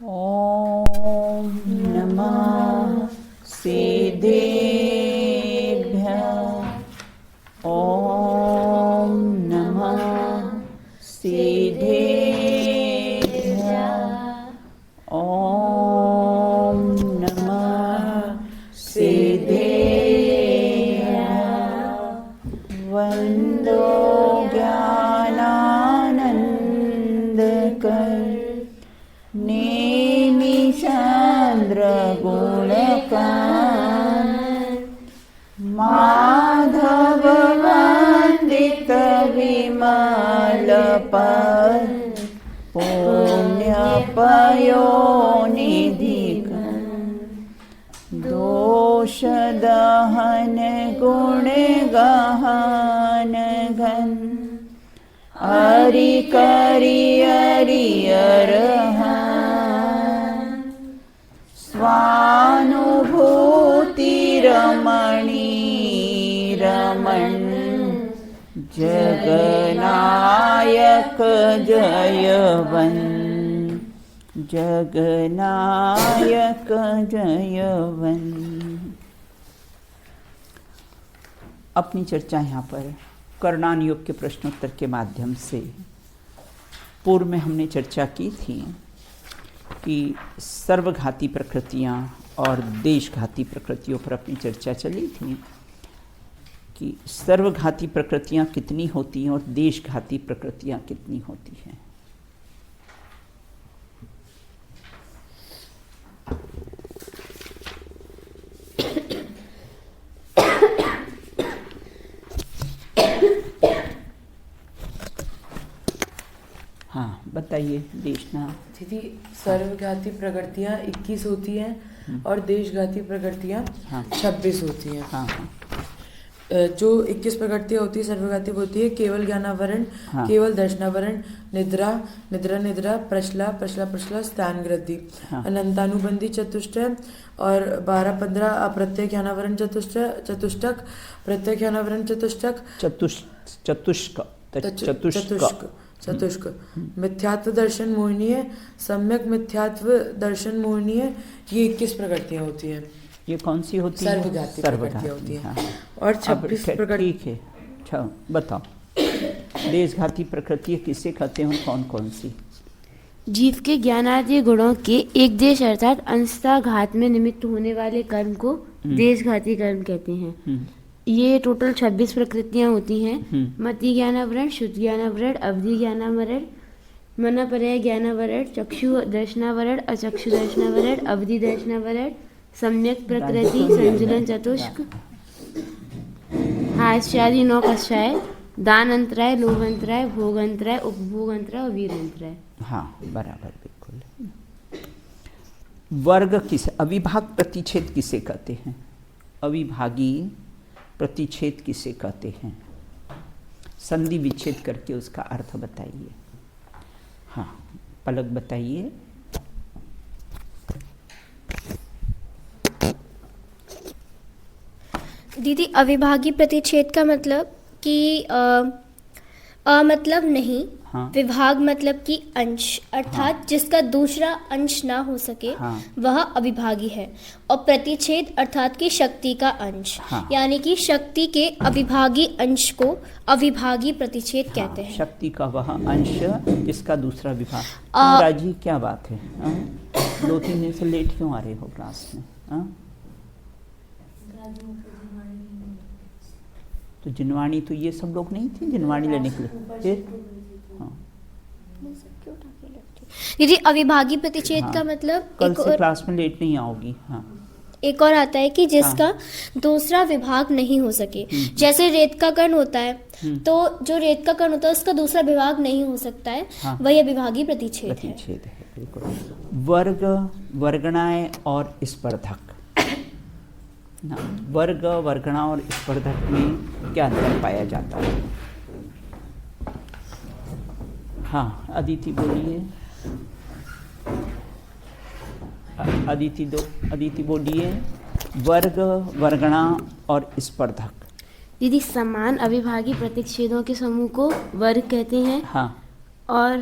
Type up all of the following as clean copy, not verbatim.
ॐ नमः सिद्धेभ्यः। ॐ नमः सिद्धेभ्यः। ॐ नमः सिद्धेभ्यः। वन्दो ज्ञानानन्दकर नेमिचन्द्रगुणकान् माधव वन्दित विमलपद पुण्यपयोनिधिकन् दोषदहन गुणगहन घन हरि करि हरि अरहं स्वानुभूति रमणी रमण जगनायक जयवन जगनायक जयवन। अपनी चर्चा यहाँ पर कर्णान योग के प्रश्नोत्तर के माध्यम से पूर्व में हमने चर्चा की थी कि सर्वघाती प्रकृतियाँ और देशघाती प्रकृतियों पर अपनी चर्चा चली थी कि सर्वघाती प्रकृतियाँ कितनी होती हैं और देशघाती प्रकृतियाँ कितनी होती हैं। हाँ बताइए देशना। दीदी सर्वघाती प्रकृतियाँ 21 होती हैं और देशघाती प्रकृतियाँ 26 होती हैं। हाँ। जो 21 प्रकृतियाँ होती है सर्वघाती होती है केवल ज्ञानावरण, केवल दर्शनावरण, निद्रा निद्रा निद्रा, प्रश्ला प्रश्ला प्रश्ला, स्थान वृद्धि, अनंतानुबंधी चतुष्टय और 12-15 अप्रत्यय ज्ञानावरण चतुष्टक, प्रत्यय ज्ञानावरण चतुष्क, मिथ्यात्व दर्शन मोहनीय, सम्यक मिथ्यात्व दर्शन मोहनीय, ये 21 प्रकृतियाँ होती हैं। ये कौन सी होती है? सर्वघाती प्रकृतियाँ होती हैं। हाँ। और 26 प्रकृति। ठीक है, अच्छा बताओ देशघाती प्रकृति किसे कहते हैं, कौन कौन सी? जीव के ज्ञानादि गुणों के एक देश अर्थात अंशतः घात में निमित्त होने वाले कर्म को देशघाती कर्म कहते हैं। ये टोटल 26 प्रकृतियाँ होती हैं। मति ज्ञानावरण, शुद्ध ज्ञानावरण, अवधि ज्ञानावरण, मनपर्याय ज्ञानावरण, चक्षु दर्शनावरण, अचक्षु दर्शनावरण, अवधि दर्शनावरण, सम्यक प्रकृति, संजुलन चतुष्क, हास्यादि 9 कक्षाएं, दान अंतराय, लोभ अंतराय, भोग अंतराय, उपभोग अंतराय और वीर अंतराय। हाँ बराबर बिल्कुल। वर्ग किसे, अविभाग प्रतिच्छेद किसे कहते हैं? अविभागी प्रतिच्छेद किसे कहते हैं? संधि विच्छेद करके उसका अर्थ बताइए। हाँ पलक बताइए। दीदी अविभागी प्रतिच्छेद का मतलब कि मतलब नहीं, विभाग मतलब कि अंश अर्थात जिसका दूसरा अंश ना हो सके वह अविभागी है, और प्रतिच्छेद अर्थात कि शक्ति का अंश, यानी कि शक्ति के अविभागी अंश को अविभागी प्रतिच्छेद कहते हैं। शक्ति का वह अंश जिसका दूसरा विभाग। राजी क्या बात है? 2-3 दिन से लेट क्यों आ रहे हो क्लास में? तो जिनवाणी तो ये सब लोग नहीं थे जिनवाणी लेने के लिए। दीदी अविभागी प्रतिच्छेद का मतलब कल से क्लास में लेट नहीं आओगी। हाँ एक और आता है कि जिसका दूसरा विभाग नहीं हो सके। जैसे रेत का कण होता है, तो जो रेत का कण होता है उसका दूसरा विभाग नहीं हो सकता है, वही अविभागी प्रतिच्छेद है। बिल्कुल। वर्ग, वर्गणाएं और स्पर्धक। वर्ग, वर्गणा और स्पर्धक में क्या अंतर पाया जाता है? हाँ अदिति बोलिए। अदिति बोलिए। वर्ग, वर्गणा और स्पर्धक। दीदी समान अविभागी प्रतिच्छेदों के समूह को वर्ग कहते हैं। हाँ। और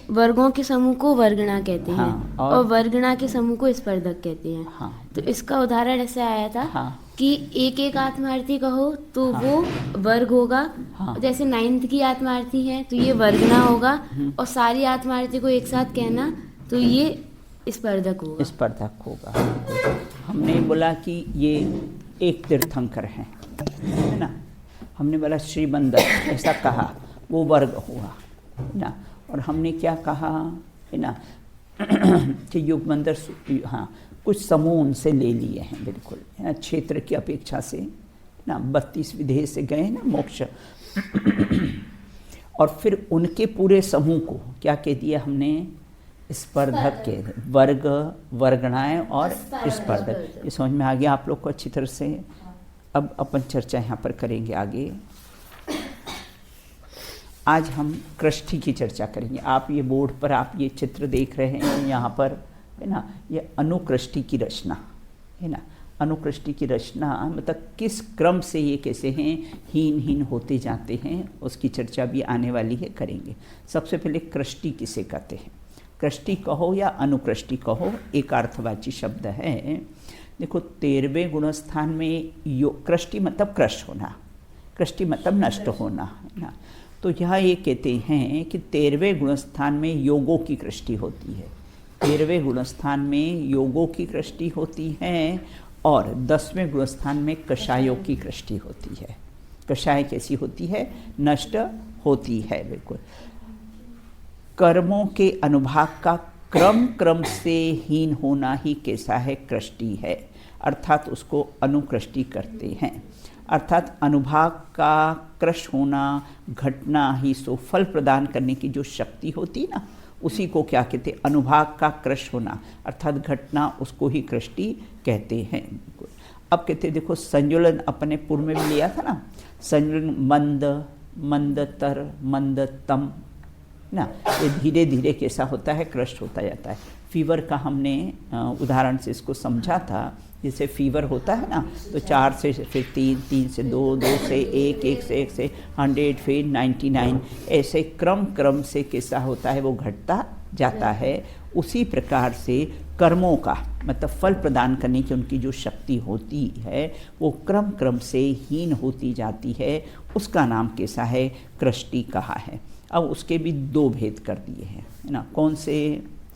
वर्गों के समूह को वर्गणा कहते हैं। हाँ, और वर्गणा के समूह को स्पर्धक कहते हैं। हाँ, तो इसका उदाहरण ऐसे आया था हाँ, कि एक एक आत्मार्थी कहो तो वो वर्ग होगा। हाँ, जैसे 9th की आत्मार्थी है तो ये वर्गणा होगा, और सारी आत्मार्थी को एक साथ कहना तो ये स्पर्धक होगा। स्पर्धक होगा। हमने बोला कि ये एक तीर्थंकर हैं, है ना। हमने बोला श्रीमंदर ऐसा कहा, वो वर्ग हुआ, है ना। और हमने क्या कहा, है ना, कि युगमंदर, हाँ, कुछ समूह उनसे ले लिए हैं, बिल्कुल, है ना, क्षेत्र की अपेक्षा से, ना 32 विधेय से गए ना मोक्ष। और फिर उनके पूरे समूह को क्या कह दिया हमने, स्पर्धक के, वर्ग, वर्गणाएं और स्पर्धक। ये समझ में आ गया आप लोग को अच्छी तरह से। अब अपन चर्चा यहाँ पर करेंगे आगे। आज हम कृष्टि की चर्चा करेंगे। आप ये बोर्ड पर आप ये चित्र देख रहे हैं यहाँ पर, है ना, ये अनुकृष्टि की रचना, है ना। अनुकृष्टि की रचना मतलब किस क्रम से ये कैसे हैं हीन हीन होते जाते हैं, उसकी चर्चा भी आने वाली है, करेंगे। सबसे पहले कृष्टि किसे कहते हैं। कृष्टि कहो या अनुकृष्टि कहो, एक अर्थवाची शब्द है। देखो 13वें गुणस्थान में कृष्टि मतलब क्रश होना, कृष्टि मतलब नष्ट होना, है ना। तो यहाँ ये कहते हैं कि 13वें गुणस्थान में योगों की कृष्टि होती है, 13वें गुणस्थान में योगों की कृष्टि होती है, और 10वें गुणस्थान में कषायों की कृष्टि होती है। कषाय कैसी होती है, नष्ट होती है, बिल्कुल। कर्मों के अनुभाग का क्रम क्रम से हीन होना ही कैसा है, कृष्टि है, अर्थात उसको अनुकृष्टि करते हैं। अर्थात अनुभाग का क्रश होना, घटना ही सो फल प्रदान करने की जो शक्ति होती है ना, उसी को क्या कहते हैं, अनुभाग का क्रश होना, अर्थात घटना, उसको ही कृष्टि कहते हैं। अब कहते हैं, देखो संजुलन अपने पूर्व में भी लिया था ना, संजुलन मंद, मंदतर, मंदतम ना, ये धीरे धीरे कैसा होता है, क्रश होता जाता है। फीवर का हमने उदाहरण से इसको समझा था। जैसे फीवर होता है ना, तो 4 से फिर 3, 3 से 2, 2 से 1, 1 से 1 से 100, फिर 99, ऐसे क्रम क्रम से कैसा होता है, वो घटता जाता है। उसी प्रकार से कर्मों का मतलब फल प्रदान करने की उनकी जो शक्ति होती है, वो क्रम क्रम से हीन होती जाती है, उसका नाम कैसा है, कृष्टि कहा है। अब उसके भी 2 भेद कर दिए हैं, है ना। कौन से,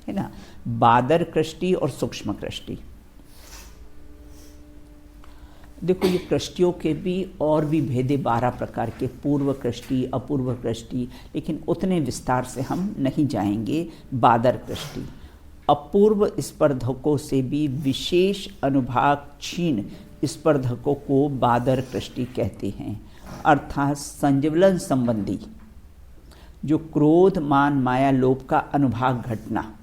है ना, बादर कृष्टि और सूक्ष्म कृष्टि। देखो ये कृष्टियों के भी और भी भेदे 12 प्रकार के, पूर्व कृष्टि, अपूर्व कृष्टि, लेकिन उतने विस्तार से हम नहीं जाएंगे। बादर कृष्टि अपूर्व स्पर्धकों से भी विशेष अनुभाग क्षीण स्पर्धकों को बादर कृष्टि कहते हैं। अर्थात संजीवलन संबंधी जो क्रोध, मान, माया, लोभ का अनुभाग घटना,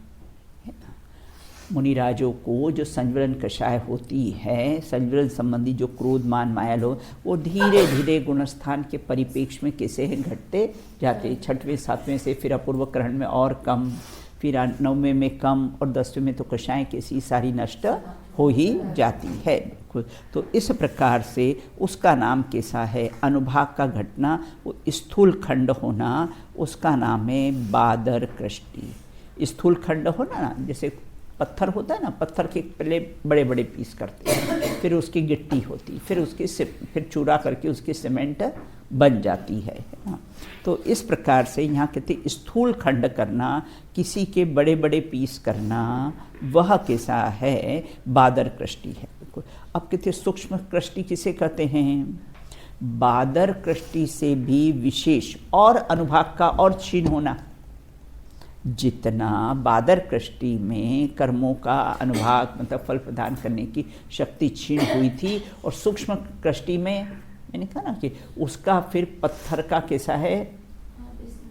मुनिराजों को जो संज्वलन कषाय होती है, संज्वलन संबंधी जो क्रोध, मान, माया, लोभ, वो धीरे धीरे गुणस्थान के परिपेक्ष में कैसे हैं, घटते जाते। 6वें 7वें से फिर अपूर्व ग्रहण में और कम, फिर 9वें में कम, और 10वें में तो कषाय कैसी सारी नष्ट हो ही जाती है। तो इस प्रकार से उसका नाम कैसा है, अनुभाग का घटना, वो स्थूल खंड होना, उसका नाम है बादर कृष्टि। स्थूल खंड होना ना, जैसे पत्थर होता है ना, पत्थर के पहले बड़े बड़े पीस करते हैं, फिर उसकी गिट्टी होती, फिर उसकी फिर चूरा करके उसकी सीमेंट बन जाती है ना। तो इस प्रकार से यहाँ कहते स्थूल खंड करना, किसी के बड़े बड़े पीस करना, वह कैसा है, बादर कृष्टि है। अब कहते सूक्ष्म कृष्टि किसे कहते हैं, बादर कृष्टि से भी विशेष और अनुभाग का और क्षीण होना। जितना बादर कृष्टि में कर्मों का अनुभाग मतलब फल प्रदान करने की शक्ति क्षीण हुई थी, और सूक्ष्म कृष्टि में मैंने कहा ना कि उसका फिर पत्थर का कैसा है,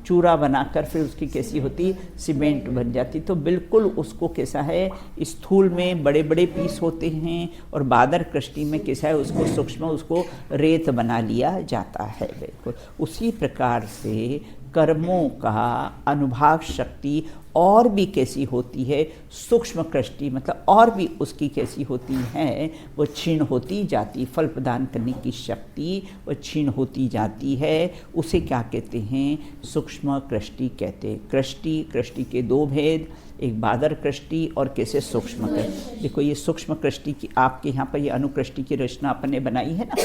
चूरा बनाकर फिर उसकी कैसी होती, सीमेंट बन जाती। तो बिल्कुल उसको कैसा है, स्थूल में बड़े बड़े पीस होते हैं, और बादर कृष्टि में कैसा है, उसको सूक्ष्म, उसको रेत बना लिया जाता है। बिल्कुल उसी प्रकार से कर्मों का अनुभाग शक्ति और भी कैसी होती है, सूक्ष्म कृष्टि, मतलब और भी उसकी कैसी होती है, वो क्षीण होती जाती, फल प्रदान करने की शक्ति वो क्षीण होती जाती है। उसे क्या कहते हैं, सूक्ष्म कृष्टि कहते हैं। कृष्टि के दो भेद, एक बादर कृष्टि और कैसे सूक्ष्म कृष्टि। देखो ये सूक्ष्म कृष्टि की आपके यहाँ पर ये अनुकृष्टि की रचना अपन ने बनाई है ना,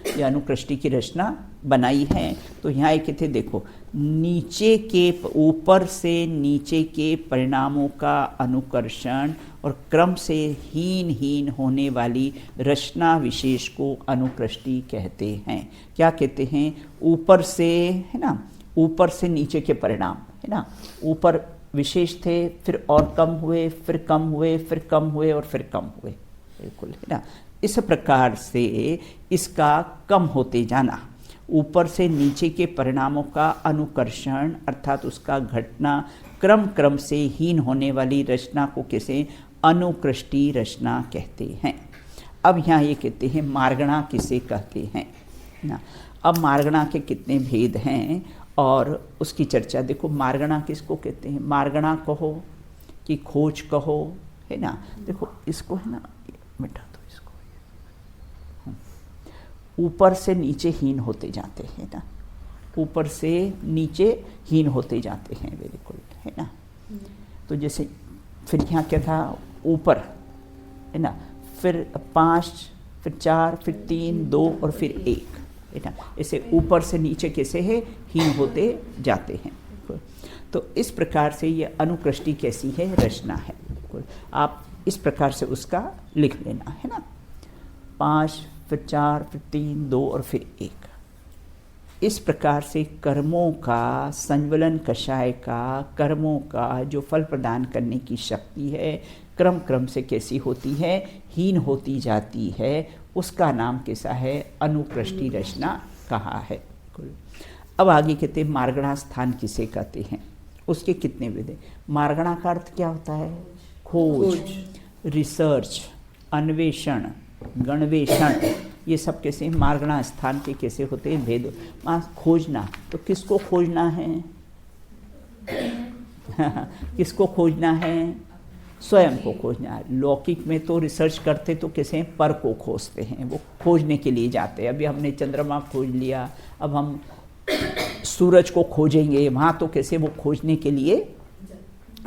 ये अनुकृष्टि की रचना बनाई है। तो यहाँ एक कहते देखो, नीचे के ऊपर से नीचे के परिणामों का अनुकर्षण और क्रम से हीन होने वाली रचना विशेष को अनुकृष्टि कहते हैं। क्या कहते हैं, ऊपर से, है ना, ऊपर से नीचे के परिणाम, है ना, ऊपर विशेष थे, फिर और कम हुए, फिर कम हुए, फिर कम हुए और फिर कम हुए, बिल्कुल, है ना। इस प्रकार से इसका कम होते जाना, ऊपर से नीचे के परिणामों का अनुकर्षण अर्थात उसका घटना क्रम से हीन होने वाली रचना को कैसे अनुकृष्टि रचना कहते हैं। अब यहाँ ये कहते हैं मार्गणा किसे कहते हैं ना। अब मार्गणा के कितने भेद हैं और उसकी चर्चा देखो। मार्गणा किसको कहते हैं, मार्गणा कहो कि खोज कहो, है ना। देखो इसको, है ना, मिटा दो इसको, ऊपर से नीचे हीन होते जाते हैं ना, ऊपर से नीचे हीन होते जाते हैं, बिल्कुल, है ना। तो जैसे फिर यहाँ क्या था, ऊपर, है ना, फिर 5, फिर 4, फिर 3, 2 और फिर 1, है ना। ऐसे ऊपर से नीचे कैसे है, हीन होते जाते हैं। तो इस प्रकार से ये अनुकृष्टि कैसी है, रचना है, बिल्कुल। आप इस प्रकार से उसका लिख लेना, है ना। 5, फिर 4, फिर 3, 2 और फिर 1। इस प्रकार से कर्मों का संवलन कषाय का, कर्मों का जो फल प्रदान करने की शक्ति है, क्रम से कैसी होती है, हीन होती जाती है, उसका नाम कैसा है, अनुकृष्टि रचना कहा है। अब आगे कहते हैं मार्गणा स्थान किसे कहते हैं, उसके कितने विध हैं। मार्गणा का अर्थ क्या होता है, खोज, रिसर्च, अन्वेषण, गणवेषण, ये सब कैसे मार्गणा स्थान के कैसे होते हैं, भेद। खोजना, तो किसको खोजना है किसको खोजना है, स्वयं को खोजना है। लौकिक में तो रिसर्च करते तो कैसे पर को खोजते हैं, वो खोजने के लिए जाते हैं। अभी हमने चंद्रमा खोज लिया, अब हम सूरज को खोजेंगे, वहाँ तो कैसे वो खोजने के लिए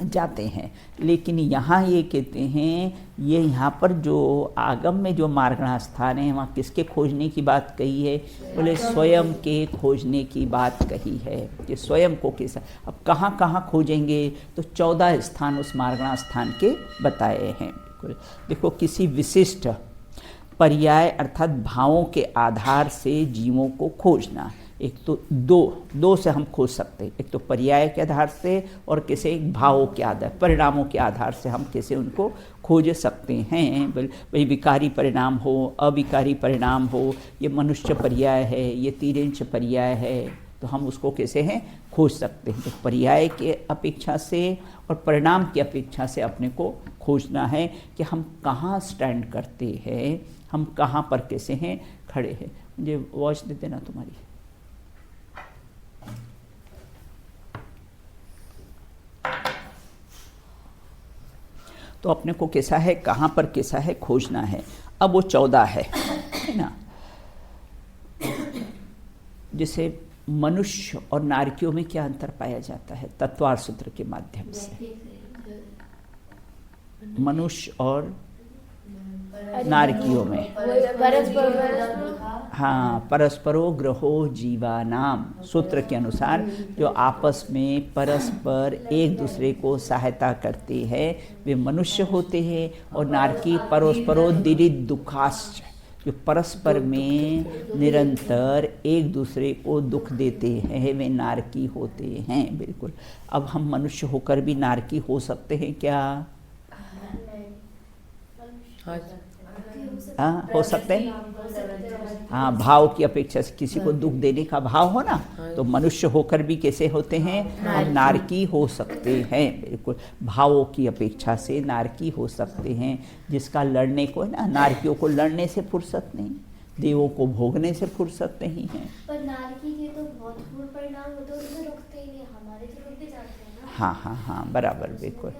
जाते हैं। लेकिन यहाँ ये कहते हैं, ये यहाँ पर जो आगम में जो मार्गणा स्थान है, वहाँ किसके खोजने की बात कही है, बोले स्वयं के खोजने की बात कही है कि स्वयं को कैसा। अब कहाँ कहाँ खोजेंगे, तो 14 स्थान उस मार्गणा स्थान के बताए हैं। देखो, किसी विशिष्ट पर्याय अर्थात भावों के आधार से जीवों को खोजना। एक तो दो से हम खोज सकते हैं, एक तो पर्याय के आधार से और कैसे एक भावों के आधार, परिणामों के आधार से हम कैसे उनको खोज सकते हैं। भाई विकारी परिणाम हो, अविकारी परिणाम हो, ये मनुष्य पर्याय है, ये तीरेंच पर्याय है, तो हम उसको कैसे हैं खोज सकते हैं। तो पर्याय के अपेक्षा से और परिणाम की अपेक्षा से अपने को खोजना है कि हम कहाँ स्टैंड करते हैं, हम कहाँ पर कैसे हैं खड़े हैं। मुझे वॉच दे देना तुम्हारी। तो अपने को कैसा है, कहाँ पर कैसा है खोजना है। अब वो 14 है ना। जैसे मनुष्य और नारकियों में क्या अंतर पाया जाता है, तत्वार सूत्र के माध्यम से। मनुष्य और नारकियों में, हाँ, परस्परो ग्रहो जीवानाम सूत्र के अनुसार जो आपस में परस्पर एक दूसरे को सहायता करते हैं वे मनुष्य होते हैं। और नारकी परस्परो दिरित दुखाश्च, जो परस्पर में निरंतर एक दूसरे को दुख देते हैं, वे नारकी होते हैं। बिल्कुल। अब हम मनुष्य होकर भी नारकी हो सकते हैं क्या? हाँ, हो सकते हैं। हाँ, भाव की अपेक्षा से किसी को दुख देने का भाव हो ना, तो मनुष्य होकर भी कैसे होते हैं, हम नारकी हो सकते हैं। बिल्कुल, भावों की अपेक्षा से नारकी हो सकते हैं। जिसका लड़ने को है ना, नारकियों को लड़ने से फुर्सत नहीं, देवों को भोगने से फुर्सत नहीं है। पर नारकी के तो बहुत बुरे परिणाम होते हैं, उसमें रुकते ही नहीं हाँ हाँ हाँ, बराबर, बिल्कुल।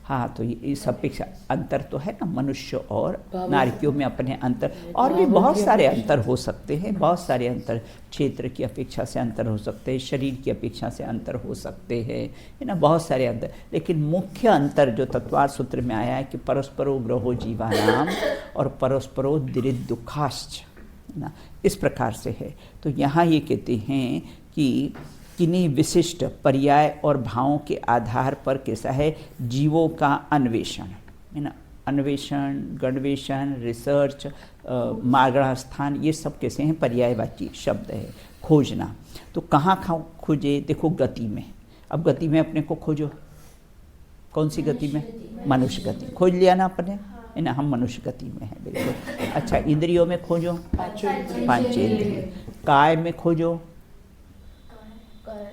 हाँ, तो इस अपेक्षा अंतर तो है ना, मनुष्य और नारियों में अपने अंतर, और भी बहुत सारे अंतर हो सकते हैं, बहुत सारे अंतर, क्षेत्र की अपेक्षा से अंतर हो सकते हैं, शरीर की अपेक्षा से अंतर हो सकते हैं, है ना, बहुत सारे अंतर। लेकिन मुख्य अंतर जो तत्वार्थ सूत्र में आया है कि परस्परो ग्रहो जीवानाम और परस्परो दीर्घ दुखाश्च, ना, इस प्रकार से है। तो यहाँ ये कहते हैं कि किन्हीं विशिष्ट पर्याय और भावों के आधार पर कैसा है जीवों का अन्वेषण, है ना, अन्वेषण, गणवेषण, रिसर्च, मार्गणा स्थान, ये सब कैसे हैं पर्यायवाची शब्द है। खोजना, तो कहाँ खोजे, देखो गति में। अब गति में अपने को खोजो, कौन सी गति में? मनुष्य गति, खोज लिया ना अपने, है ना, हम मनुष्य गति में हैं, बिल्कुल। अच्छा, इंद्रियों में खोजो, पंचेंद्रिय। काय में खोजो,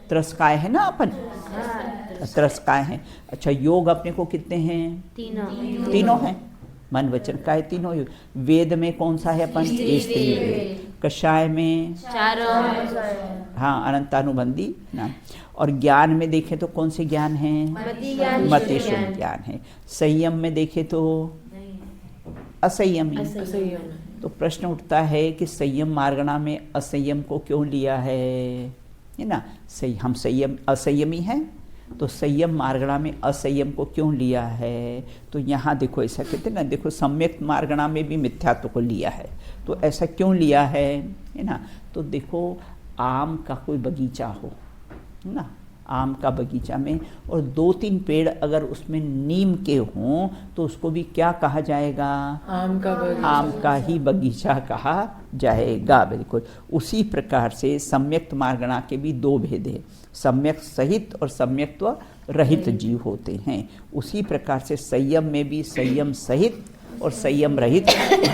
त्रस्काय है ना अपन, त्रस्काय है। अच्छा, योग अपने को कितने हैं? तीनों हैं, मन वचन काय तीनों योग। वेद में कौन सा है अपन? स्त्री वेद। कषाय में चारों, हाँ, अनंतानुबंधी ना। और ज्ञान में देखें तो कौन से ज्ञान हैं? मति शुद्ध ज्ञान है। संयम में देखें तो असंयमी। तो प्रश्न उठता है कि संयम मार्गणा में असंयम को क्यों लिया है ना? सही, हम असंयमी हैं, तो संयम मार्गणा में असंयम को क्यों लिया है? तो यहाँ देखो ऐसा कहते हैं ना, देखो सम्यक मार्गणा में भी मिथ्यात्व को लिया है, तो ऐसा क्यों लिया है ना? तो देखो, आम का कोई बगीचा हो ना, आम का बगीचा में, और 2-3 पेड़ अगर उसमें नीम के हों तो उसको भी क्या कहा जाएगा? आम का ही बगीचा कहा जाएगा, बिल्कुल। उसी प्रकार से सम्यक्त मार्गणा के भी 2 भेद हैं, सम्यक सहित और सम्यक्त्व रहित जीव होते हैं। उसी प्रकार से संयम में भी संयम सहित और संयम रहित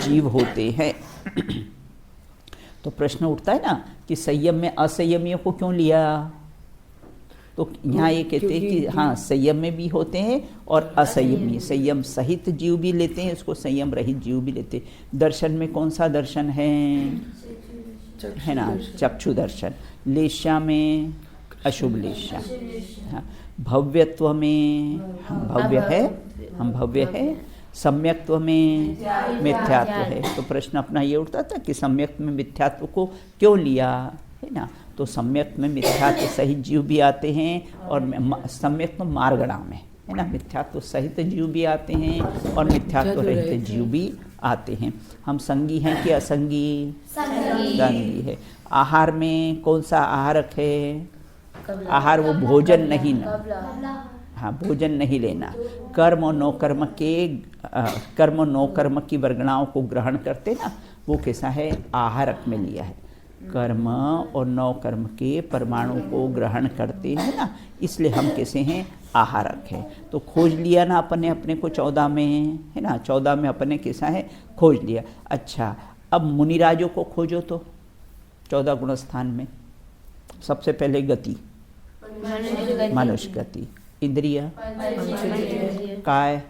जीव होते हैं। तो प्रश्न उठता है ना कि संयम में असंयमियों को क्यों लिया? तो यहाँ ये कहते हैं कि हाँ, संयम में भी होते हैं और असंयमी, संयम सहित जीव भी लेते हैं, उसको संयम रहित जीव भी लेते हैं। दर्शन में कौन सा दर्शन है ना? चक्षु दर्शन। लेशा में अशुभ लेशा। हाँ, भव्यत्व में हम भव्य है, सम्यक्त्व में मिथ्यात्व है। तो प्रश्न अपना ये उठता था कि सम्यक्त्व में मिथ्यात्व को क्यों लिया, है ना? तो सम्यक में मिथ्यात्व सहित जीव भी आते हैं, और सम्यक में मार्गणा में, है ना, मिथ्यात्व सहित जीव भी आते हैं और मिथ्यात्व रहित जीव भी आते हैं। हम संगी हैं कि असंगी? संगी है। आहार में कौन सा आहारक है? आहार वो भोजन नहीं ना, हाँ, भोजन नहीं लेना। कर्म और नौ कर्म की वर्गणाओं को ग्रहण करते ना, वो कैसा है? आहारक में लिया है। कर्म और 9 कर्म के परमाणु को ग्रहण करते हैं ना, इसलिए हम कैसे हैं? आहारक है। तो खोज लिया ना अपने को 14 में, है ना, 14 में अपने कैसा है? खोज लिया। अच्छा, अब मुनिराजों को खोजो तो 14 गुण स्थान में सबसे पहले गति, मनुष्य गति, इंद्रिय, काय,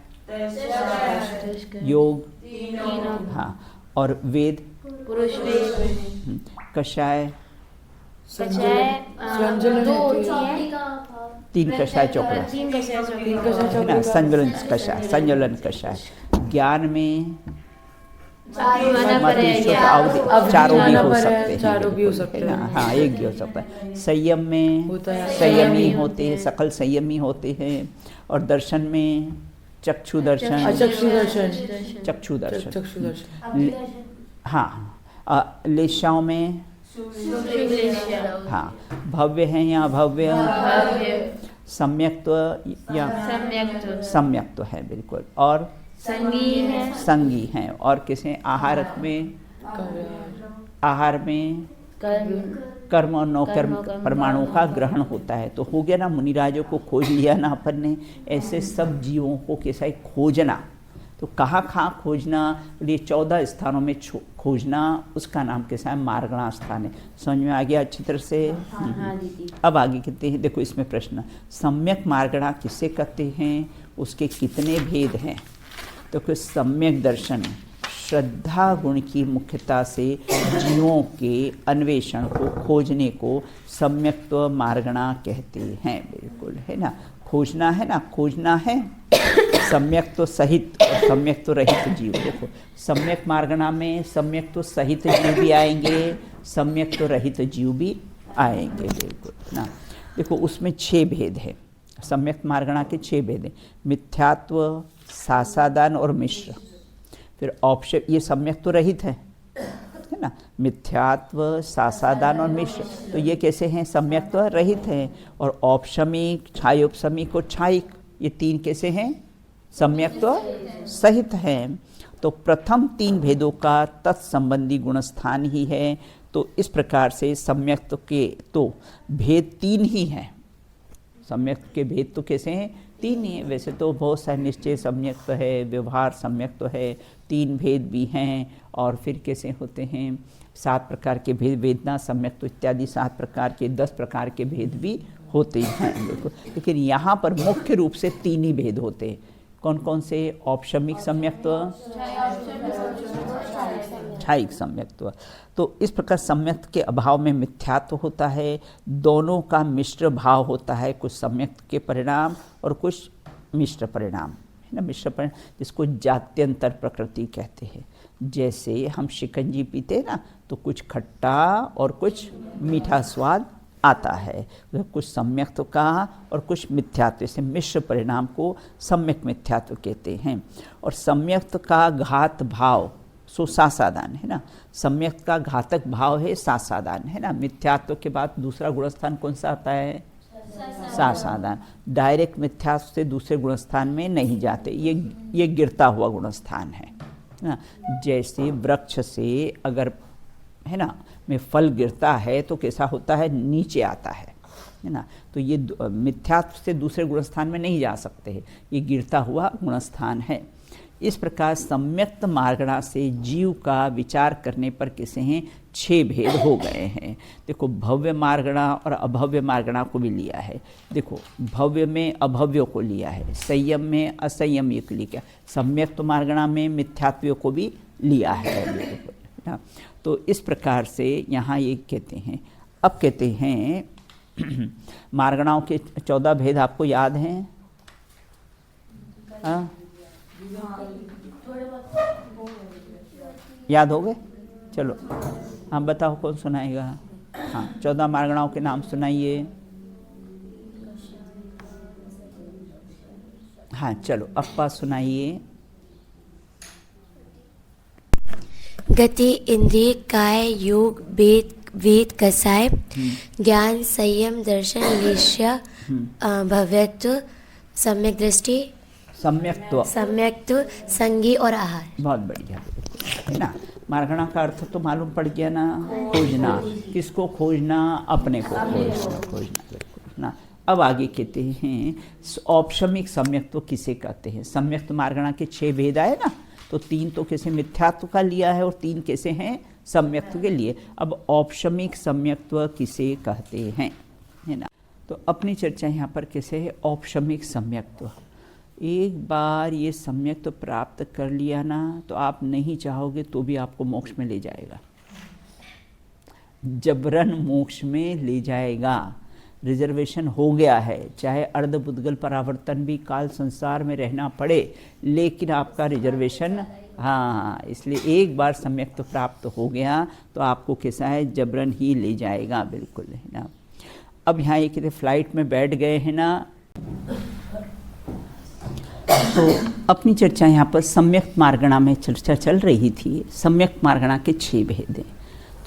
योग, हाँ, और वेद, कषाय, 3 कषाय चौकड़ा, संज्वलन कषाय। ज्ञान में चारों भी हो सकते हैं ना, हाँ, एक भी हो सकता है। संयम में संयमी होते हैं, सकल संयमी होते हैं। और दर्शन में चक्षु दर्शन, हाँ, लेशाओं में, हाँ, भव्य है या अभव्य? सम्यक्त्व या सम्यक्त्व है, बिल्कुल। और संगी हैं। और किसे? आहारक में, आहार में कर्म और 9 कर्म परमाणु का ग्रहण होता है। तो हो गया ना, मुनिराजों को खोज लिया ना अपन ने। ऐसे सब जीवों को कैसा है? खोजना। तो कहाँ खोजना? ये 14 स्थानों में खोजना, उसका नाम कैसा है? मार्गणा स्थान है। समझ में आ गया अच्छी तरह से? हाँ, अब आगे कहते हैं, देखो इसमें प्रश्न, सम्यक मार्गणा किसे कहते हैं, उसके कितने भेद हैं? तो कुछ सम्यक दर्शन श्रद्धा गुण की मुख्यता से जीवों के अन्वेषण को, खोजने को सम्यक्त्व मार्गणा कहते हैं, बिल्कुल, है ना। खोजना है ना, खोजना है सम्यक तो सहित और सम्यक तो रहित जीव। देखो सम्यक मार्गणा में सम्यक तो सहित जीव भी आएंगे, सम्यक तो रहित जीव भी आएंगे, बिल्कुल ना। देखो उसमें 6 भेद है, सम्यक मार्गणा के 6 भेद हैं, मिथ्यात्व, सासादान और मिश्र। फिर ऑप्शन, ये सम्यक तो रहित है ना, मिथ्यात्व, सासादान और मिश्र, तो ये कैसे हैं, सम्यक तो रहित हैं। और औपशमिक, छायोपशमिक और छायिक, ये 3 कैसे हैं, सम्यक तो सहित हैं। तो प्रथम 3 भेदों का तत्संबंधी गुणस्थान ही है। तो इस प्रकार से सम्यक के तो भेद 3 ही हैं। सम्यक के भेद तो कैसे हैं, 3 ही हैं। वैसे तो बहुत सारे निश्चय सम्यक तो है, व्यवहार सम्यक तो है, 3 भेद भी हैं। और फिर कैसे होते हैं 7 प्रकार के भेद, वेदना सम्यक तो इत्यादि 7 प्रकार के, 10 प्रकार के भेद भी होते हैं। लेकिन यहाँ पर मुख्य रूप से 3 ही भेद होते हैं। कौन कौन से, औपशमिक सम्यक्त्व, छायिक सम्यक्त्व। तो इस प्रकार सम्यक के अभाव में मिथ्यात्व होता है, दोनों का मिश्र भाव होता है, कुछ सम्यक के परिणाम और कुछ मिश्र परिणाम, है ना। मिश्र परिणाम जिसको जात्यंतर प्रकृति कहते हैं। जैसे हम शिकंजी पीते हैं ना, तो कुछ खट्टा और कुछ मीठा स्वाद आता है, कुछ सम्यक्त्व का और कुछ मिथ्यात्व, से मिश्र परिणाम को सम्यक मिथ्यात्व कहते हैं। और सम्यक्त्व का घात भाव सो सासादान, है ना। सम्यक का घातक भाव है सासादान, है ना। मिथ्यात्व के बाद दूसरा गुणस्थान कौन सा आता है, सासादान। डायरेक्ट मिथ्यात्व से दूसरे गुणस्थान में नहीं जाते, ये गिरता हुआ गुणस्थान है ना। जैसे वृक्ष से अगर, है ना, में फल गिरता है तो कैसा होता है, नीचे आता है ना। तो ये मिथ्यात्व से दूसरे गुणस्थान में नहीं जा सकते हैं, ये गिरता हुआ गुणस्थान है। इस प्रकार सम्यक्त मार्गणा से जीव का विचार करने पर कैसे हैं, 6 भेद हो गए हैं। देखो भव्य मार्गणा और अभव्य मार्गणा को भी लिया है। देखो भव्य में अभव्यों को लिया है, संयम में असंयम को लिया, सम्यक्त मार्गणा में मिथ्यात्व को भी लिया है ना। तो इस प्रकार से यहाँ ये कहते हैं। अब कहते हैं मार्गणाओं के 14 भेद आपको याद हैं, याद हो गए? चलो हाँ बताओ, कौन सुनाएगा? हाँ 14 मार्गणाओं के नाम सुनाइए। हाँ चलो अप्पा सुनाइए। गति, इंद्रिय, काय, योग, वेद, कसाय, ज्ञान, संयम, दर्शन, निश्चय, भव्यत्व, सम्यक दृष्टि, सम्यक्त्व, संगी और आहार। बहुत बढ़िया, है ना। मार्गणा का अर्थ तो मालूम पड़ गया ना, खोजना। किसको खोजना? अपने को खोजना ना। अब आगे कहते हैं औपशमिक सम्यक्त्व किसे कहते हैं। सम्यक्त मार्गणा के 6 भेद आए ना, तो 3 तो कैसे मिथ्यात्व का लिया है और 3 कैसे हैं, सम्यक्त्व के लिए। अब औपशमिक सम्यक्त्व किसे कहते हैं, है ना। तो अपनी चर्चा यहाँ पर कैसे है, औपशमिक सम्यक्त्व। एक बार ये सम्यक्त्व प्राप्त कर लिया ना, तो आप नहीं चाहोगे तो भी आपको मोक्ष में ले जाएगा, जबरन मोक्ष में ले जाएगा। रिजर्वेशन हो गया है, चाहे अर्धबुद्गल परावर्तन भी काल संसार में रहना पड़े, लेकिन आपका रिजर्वेशन, हाँ, इसलिए एक बार सम्यक्त्व प्राप्त हो गया तो आपको कैसा है, जबरन ही ले जाएगा, बिल्कुल, है ना। अब यहाँ ये कहते फ्लाइट में बैठ गए हैं ना, तो अपनी चर्चा यहाँ पर सम्यक मार्गणा में चर्चा चल रही थी। सम्यक मार्गणा के 6 भेद हैं।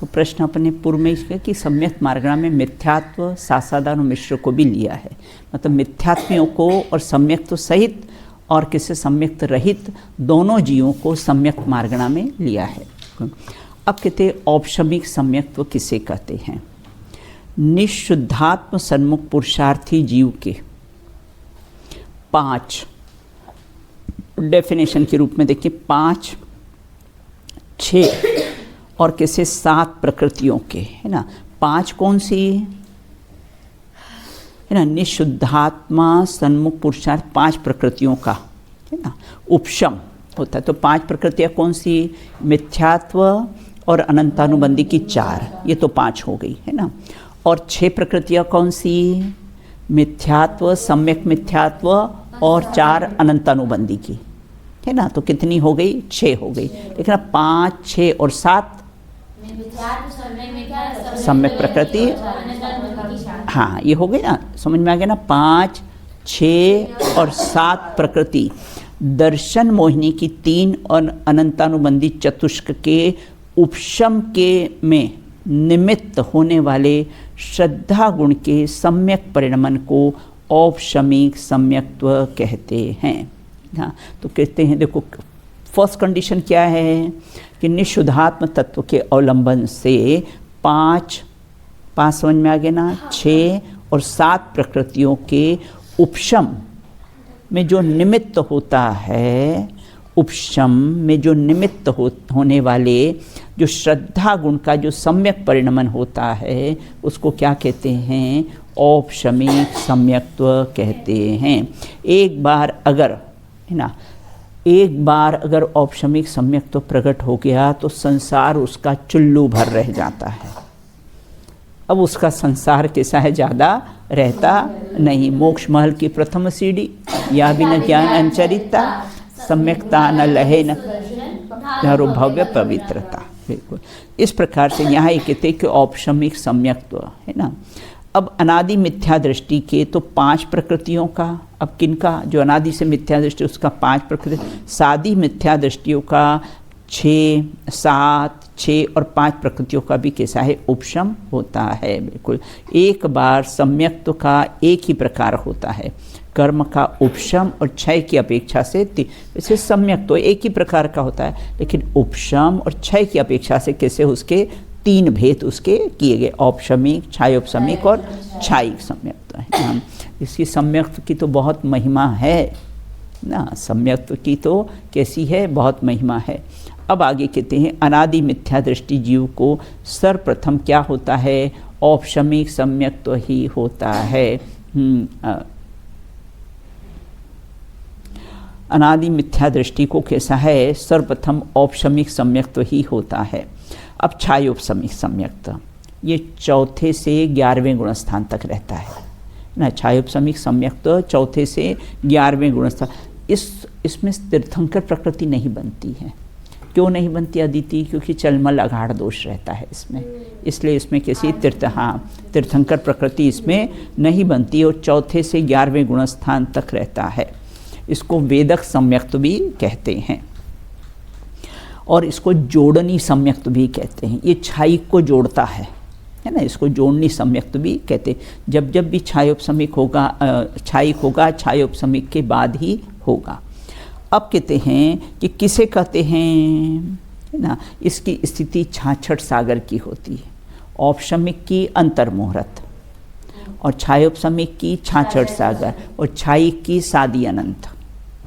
तो प्रश्न अपने पूर्व में इसका कि सम्यक मार्गणा में मिथ्यात्व, सासादान और मिश्र को भी लिया है, मतलब मिथ्यात्वियों को और सम्यक्त्व सहित और किसी सम्यक्त रहित दोनों जीवों को सम्यक मार्गणा में लिया है। अब कहते हैं औपशमिक सम्यक्त्व किसे कहते हैं। निशुद्धात्म सन्मुख पुरुषार्थी जीव के 5 डेफिनेशन के रूप में देखिए, 5, 6 और कैसे 7 प्रकृतियों के, है ना। 5 कौन सी है ना, निशुद्धात्मा सन्मुख पुरुषार्थ 5 प्रकृतियों का, है ना, उपशम होता है। तो 5 प्रकृतियाँ कौन सी, मिथ्यात्व और अनंतानुबंधी की 4, ये तो 5 हो गई, है ना। और 6 प्रकृतियाँ कौन सी, मिथ्यात्व, सम्यक मिथ्यात्व और 4 अनंतानुबंधी की, है ना। तो कितनी हो गई? 6 हो गई। लेकिन अब 5, 6 और 7 सम्यक प्रकृति, हाँ ये हो गई ना, समझ में आ गया ना। 5, 6 और 7 प्रकृति दर्शन मोहिनी की 3 और अनंतानुबंधी चतुष्क के उपशम के में निमित्त होने वाले श्रद्धा गुण के सम्यक परिणमन को औपशमिक सम्यक्त्व कहते हैं। हाँ, तो कहते हैं देखो, फर्स्ट कंडीशन क्या है कि निशुद्धात्म तत्व के अवलंबन से 5 समझ में आ गया ना, 6 और 7 प्रकृतियों के उपशम में जो निमित्त होता है, उपशम में जो निमित्त होने वाले जो श्रद्धा गुण का जो सम्यक परिणमन होता है, उसको क्या कहते हैं? औपशमिक सम्यक्त्व कहते हैं। एक बार अगर, है ना, एक बार अगर औपशमिक सम्यक्त्व प्रकट हो गया तो संसार उसका चुल्लू भर रह जाता है। अब उसका संसार कैसा है? ज़्यादा रहता नहीं। मोक्ष महल की प्रथम सीढ़ी, या भी न ज्ञान अंचरिता, सम्यकता न लहे न भव्य पवित्रता। बिल्कुल इस प्रकार से यहाँ एक कहते कि औपशमिक सम्यक्त्व, है ना। अब अनादि मिथ्या दृष्टि के तो 5 प्रकृतियों का, अब किनका? जो अनादि से मिथ्या दृष्टि उसका 5 प्रकृति, सादी मिथ्या दृष्टियों का 6, 7, 6 और 5 प्रकृतियों का भी कैसा है? उपशम होता है। बिल्कुल एक बार सम्यक्त्व का एक ही प्रकार होता है, कर्म का उपशम और क्षय की अपेक्षा से वैसे सम्यक तो एक ही प्रकार का होता है, लेकिन उपशम और क्षय की अपेक्षा से कैसे उसके 3 भेद उसके किए गए, औपशमिक, क्षयोपशमिक और क्षयिक सम्यक्त्व है। इसकी सम्यक्त्व की तो बहुत महिमा है ना, सम्यक्त्व की तो कैसी है? बहुत महिमा है। अब आगे कहते हैं अनादि मिथ्या दृष्टि जीव को सर्वप्रथम क्या होता है? औपशमिक सम्यक्त्व ही होता है। अनादि मिथ्या दृष्टि को कैसा है? सर्वप्रथम औपशमिक सम्यक्त्व ही होता है। अब क्षयोपशमिक सम्यक्त्व ये 4 से 11वें गुणस्थान तक रहता है ना। क्षयोपशमिक सम्यक्त्व 4 से 11वें गुणस्थान, इसमें तीर्थंकर प्रकृति नहीं बनती है। क्यों नहीं बनती अदिति? क्योंकि चलमल अगाढ़ दोष रहता है इसमें, इसलिए इसमें किसी तीर्थंकर प्रकृति इसमें नहीं बनती और 4 से 11वें गुणस्थान तक रहता है। इसको वेदक सम्यक्त्व भी कहते हैं और इसको जोड़नी सम्यक्त्व भी कहते हैं। ये क्षयिक को जोड़ता है ना, इसको जोड़नी सम्यक्त्व भी कहते हैं। जब जब भी क्षयोपशमिक होगा, क्षयिक होगा, क्षयोपशमिक के बाद ही होगा। अब कहते हैं कि किसे कहते हैं, है ना, इसकी स्थिति छाछठ सागर की होती है। औपशमिक की अंतर्मुहूर्त और क्षयोपशमिक की छाछठ सागर और क्षयिक की सादी अनंत।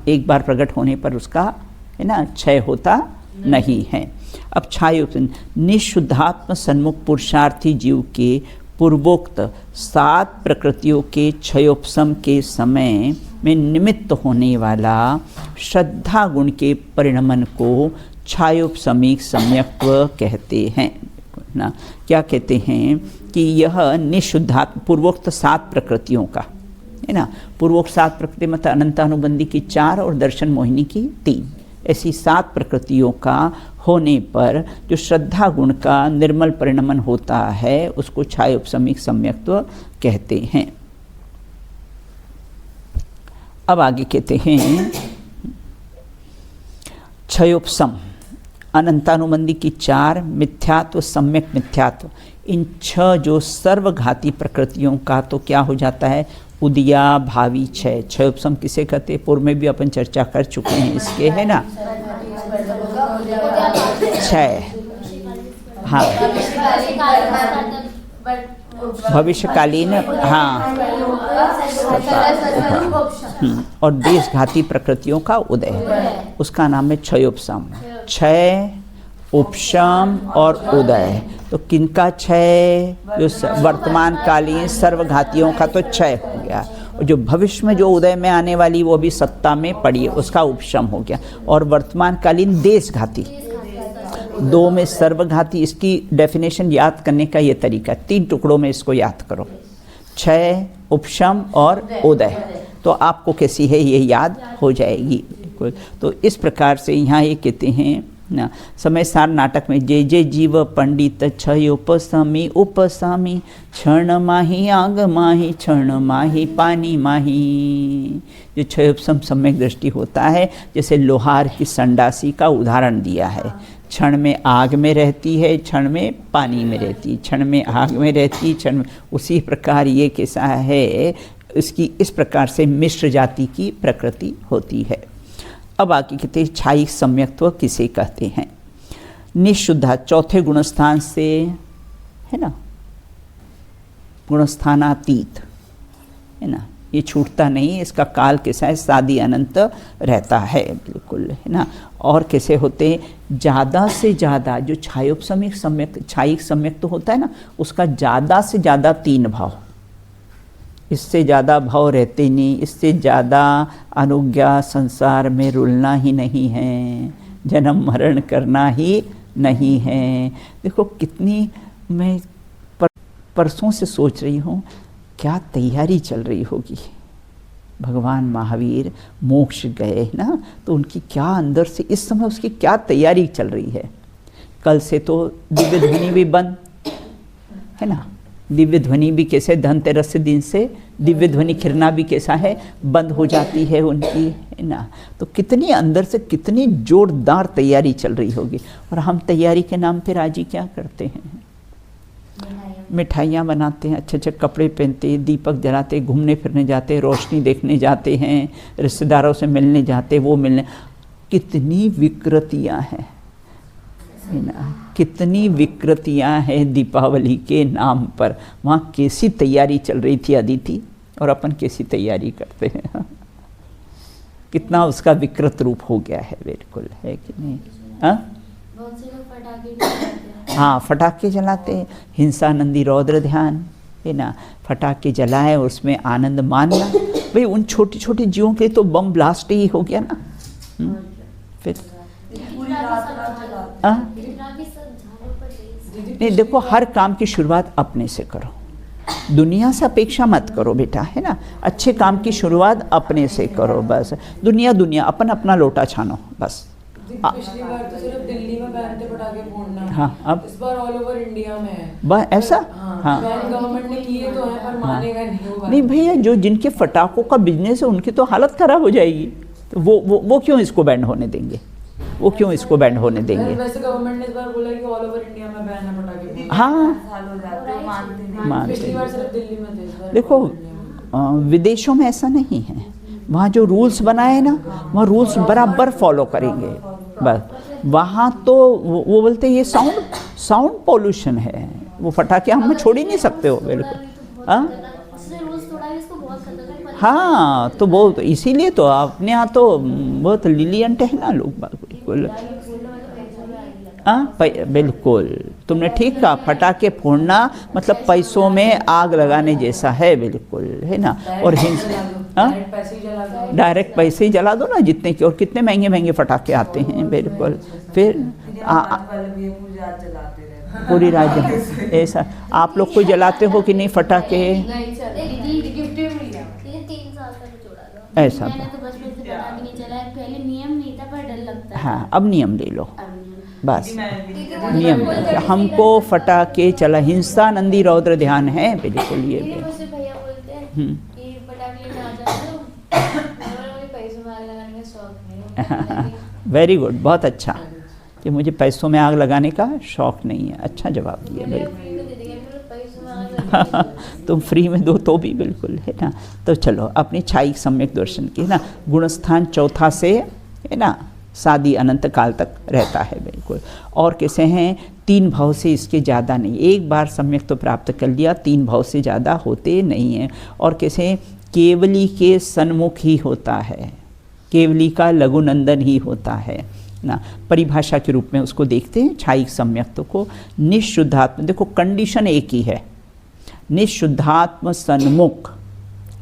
एक बार प्रकट होने पर उसका, है ना, क्षय होता नहीं है। अब क्षयोपशम निशुद्धात्म सन्मुख पुरुषार्थी जीव के पूर्वोक्त 7 प्रकृतियों के क्षयोपशम के समय में निमित्त होने वाला श्रद्धा गुण के परिणमन को क्षयोपशमिक सम्यक्त्व कहते हैं ना। क्या कहते हैं कि यह निशुद्धात्म पूर्वोक्त 7 प्रकृतियों का, है ना, पूर्वोक्त 7 प्रकृति मतलब अनंतानुबंधी की 4 और दर्शन मोहिनी की 3, ऐसी 7 प्रकृतियों का होने पर जो श्रद्धा गुण का निर्मल परिणमन होता है उसको क्षयोपशमिक सम्यक्त्व कहते हैं। अब आगे कहते हैं क्षयोपशम अनंतानुबंधी की 4, मिथ्यात्व, सम्यक मिथ्यात्व, इन 6 जो सर्वघाती प्रकृतियों का तो क्या हो जाता है? उदिया भावी क्षय। क्षयोपशम किसे कहते हैं? पूर्व में भी अपन चर्चा कर चुके हैं इसके, है ना। क्षय, हाँ, भविष्यकालीन, हाँ, और देशघाती प्रकृतियों का उदय, उसका नाम है क्षयोपशम। क्षय, उपशम और उदय, तो किनका क्षय? जो वर्तमान कालीन सर्वघातियों का तो क्षय हो गया, और जो भविष्य में जो उदय में आने वाली वो भी सत्ता में पड़ी है, उसका उपशम हो गया। और वर्तमान कालीन देशघाती, 2 में सर्वघाती। इसकी डेफिनेशन याद करने का ये तरीका, 3 टुकड़ों में इसको याद करो। क्षय, उपशम और उदय, तो आपको कैसी है ये याद हो जाएगी। तो इस प्रकार से यहाँ ये कहते हैं ना, समय सार नाटक में जय जय जीव पंडित क्षय उपसामी उपसामी, क्षण माही आग माही क्षण माही पानी माही। जो क्षय उपशम सम्यक दृष्टि होता है, जैसे लोहार की संडासी का उदाहरण दिया है, क्षण में आग में रहती है, क्षण में पानी में रहती है, क्षण में आग में रहती है, क्षण में, उसी प्रकार ये कैसा है, इसकी इस प्रकार से मिश्र जाति की प्रकृति होती है। अब आगे कहते हैं छायिक सम्यक्त्व किसे कहते हैं। निशुद्धा चौथे गुणस्थान से है ना, गुणस्थानातीत है ना, ये छूटता नहीं, इसका काल कैसा है, सादी अनंत रहता है बिल्कुल है ना। और कैसे होते हैं, ज़्यादा से ज़्यादा जो छायोपसमिक सम्यक छायिक सम्यक तो होता है ना, उसका ज़्यादा से ज़्यादा 3 भाव, इससे ज़्यादा भाव रहते नहीं, इससे ज़्यादा अनुज्ञा संसार में रुलना ही नहीं है, जन्म मरण करना ही नहीं है। देखो कितनी मैं परसों से सोच रही हूँ, क्या तैयारी चल रही होगी। भगवान महावीर मोक्ष गए ना, तो उनकी क्या अंदर से इस समय उसकी क्या तैयारी चल रही है। कल से तो दिव्य ध्वनि भी बंद है ना, दिव्य ध्वनि भी कैसे धनतेरस से दिन से दिव्य ध्वनि खिरना भी कैसा है, बंद हो जाती है उनकी है ना। तो कितनी अंदर से कितनी जोरदार तैयारी चल रही होगी। और हम तैयारी के नाम पे राजी क्या करते हैं, मिठाइयाँ बनाते हैं, अच्छे अच्छे कपड़े पहनते हैं, दीपक जलाते, घूमने फिरने जाते हैं, रोशनी देखने जाते हैं, रिश्तेदारों से मिलने जाते, वो मिलने, कितनी विकृतियाँ हैं है ना, कितनी विकृतियाँ हैं दीपावली के नाम पर। वहाँ कैसी तैयारी चल रही थी अदिति, और अपन कैसी तैयारी करते हैं। कितना उसका विकृत रूप हो गया है, बिल्कुल है कि नहीं। बहुत से लोग पटाखे भी जलाते हैं। हाँ, फटाके जलाते हैं, हिंसा नंदी रौद्र ध्यान है ना, फटाके जलाए और उसमें आनंद मानना। भाई उन छोटी छोटी जीवों के लिए तो बम ब्लास्ट ही हो गया ना। फिर नहीं, देखो हर काम की शुरुआत अपने से करो, दुनिया से अपेक्षा मत करो बेटा है ना। अच्छे काम की शुरुआत अपने से करो बस। दुनिया अपन अपना लोटा छानो बस। पिछली बार तो सिर्फ दिल्ली में बैन थे पटाखे फोड़ना, हाँ, अब इस बार ऑल ओवर इंडिया में है बस ऐसा। हाँ, बैन गवर्नमेंट ने किए तो है, पर मानेगा नहीं होगा। नहीं भैया, जो जिनके फटाकों का बिजनेस है उनकी तो हालत खराब हो जाएगी, तो वो क्यों इसको बैन होने देंगे, वो क्यों इसको बैन होने देंगे। वैसे गवर्नमेंट ने इस बार बोला कि ऑल ओवर इंडिया में बैन है पटाखे। हाँ, मानते पिछली बार सिर्फ दिल्ली में थे, इस बार देखो विदेशों में ऐसा नहीं है, वहाँ जो रूल्स बनाए ना, वहाँ रूल्स बराबर फॉलो करेंगे बस। वहाँ तो वो बोलते हैं ये साउंड पॉल्यूशन है, वो फटाके हम छोड़ ही नहीं सकते हो बिल्कुल। हाँ, तो वो इसीलिए तो अपने यहाँ तो बहुत लिलियंट है ना लोग बिल्कुल। हाँ बिल्कुल, तुमने ठीक कहा, फटाके फोड़ना मतलब पैसों में आग लगाने जैसा है बिल्कुल है ना। और डायरेक्ट पैसे ही जला दो ना जितने की, और कितने महंगे महंगे फटाके आते हैं बिल्कुल। फिर पूरी रात ऐसा आप लोग को जलाते हो कि नहीं फटाके? ऐसा पहले नियम नहीं था, पर डर लगता है। हाँ, अब नियम ले लो बस, नियम हमको फटाके चला, हिंसा नंदी रौद्र ध्यान है बिल्कुल। ये भैया बोलते हैं कि पटाखे लेके आ जाओ, मुझे पैसों में आग लगाने का शौक नहीं। वेरी गुड, बहुत अच्छा कि मुझे पैसों में आग लगाने का शौक नहीं है। अच्छा जवाब दिया बिल्कुल। तुम फ्री में दो तो भी बिल्कुल है ना। तो चलो अपनी छायिक सम्यक दर्शन की है ना, गुणस्थान चौथा से है ना सादी अनंत काल तक रहता है बिल्कुल। और कैसे हैं, 3 भाव से इसके ज़्यादा नहीं, एक बार सम्यक तो प्राप्त कर लिया, 3 भाव से ज़्यादा होते नहीं हैं। और कैसे केवली के सन्मुख ही होता है, केवली का लघुनंदन ही होता है ना। परिभाषा के रूप में उसको देखते हैं छायिक सम्यक्त्व को। निशुद्धात्म, देखो कंडीशन एक ही है, निशुद्धात्म सन्मुख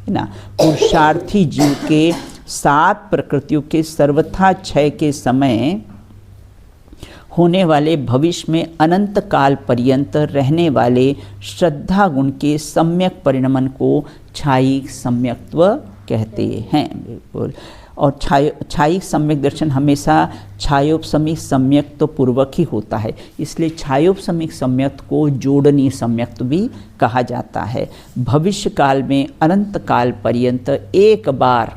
है ना, पुरुषार्थी जीव के 7 प्रकृतियों के सर्वथा क्षय के समय होने वाले भविष्य में अनंत काल पर्यंत रहने वाले श्रद्धा गुण के सम्यक परिणमन को छायिक सम्यक्त्व कहते हैं। बिल्कुल। और छायिक सम्यक दर्शन हमेशा छायोपसमिक सम्यक्त्व पूर्वक ही होता है, इसलिए छायोपसमिक सम्यक्त्व को जोड़नीय सम्यक्त्व भी कहा जाता है। भविष्य काल में अनंत काल पर्यंत एक बार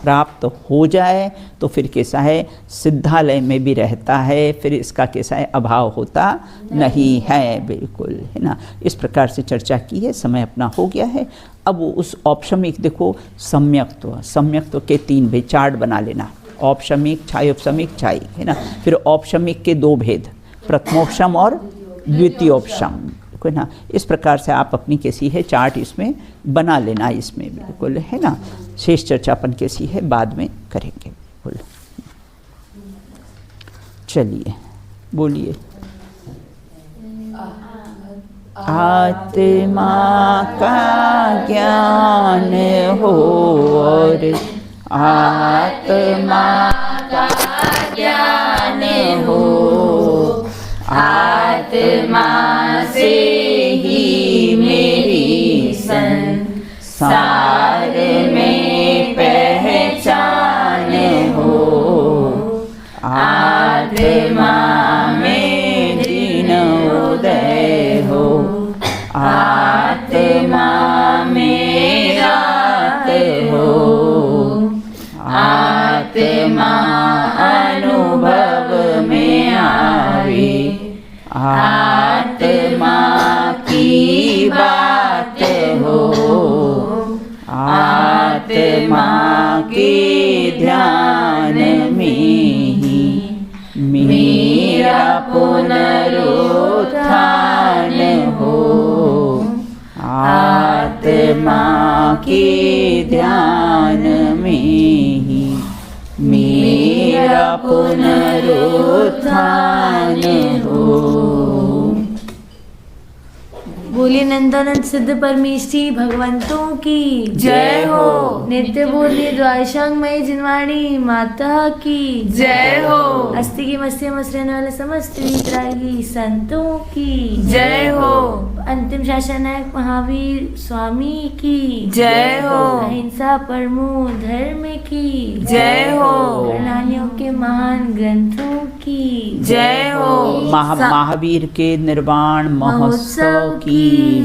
प्राप्त हो जाए तो फिर कैसा है, सिद्धालय में भी रहता है, फिर इसका कैसा है, अभाव होता नहीं है। बिल्कुल, है ना। इस प्रकार से चर्चा की है, समय अपना हो गया है। अब उस औपशमिक देखो सम्यक्त्व के 3 भेद चार्ट बना लेना, औपशमिक, छायोपशमिक, छायिक, है ना। फिर औपशमिक के 2 भेद, प्रथमोपशम और द्वितीयोपशम, है ना। इस प्रकार से आप अपनी कैसी है चार्ट इसमें बना लेना, इसमें बिल्कुल, है ना। शेष चर्चा अपन कैसी है बाद में करेंगे। बिल्कुल, चलिए बोलिए। आत्मा का ज्ञान हो और आत्मा का ज्ञान हो, आत्मा से ही मेरी संसार में पहचान हो, आत्मा में दिन उदय हो, आत्मा में रात हो, आत्मा अनुभव में आवे, आत्मा की बात हो, आत्मा के ध्यान में ही मेरा पुनरुत्थान हो, आत्मा के ध्यान में ही मेरा पुनरुत्थान हो। बोलिए नंदानंद सिद्ध परमेष्ठी भगवंतों की जय हो। नित्य बोलिए द्वादशांगमयी जिनवाणी माता की जय हो। अस्थि की मस्तियां मस रहने वाले समस्त वितरागी संतों की जय हो। अंतिम शासन नायक महावीर स्वामी की जय हो। अहिंसा परमो धर्म की जय हो। प्रणालियों के महान ग्रंथों की जय हो। महावीर के निर्वाण महोत्सव की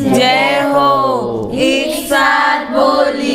जय हो। एक साथ बोलिए।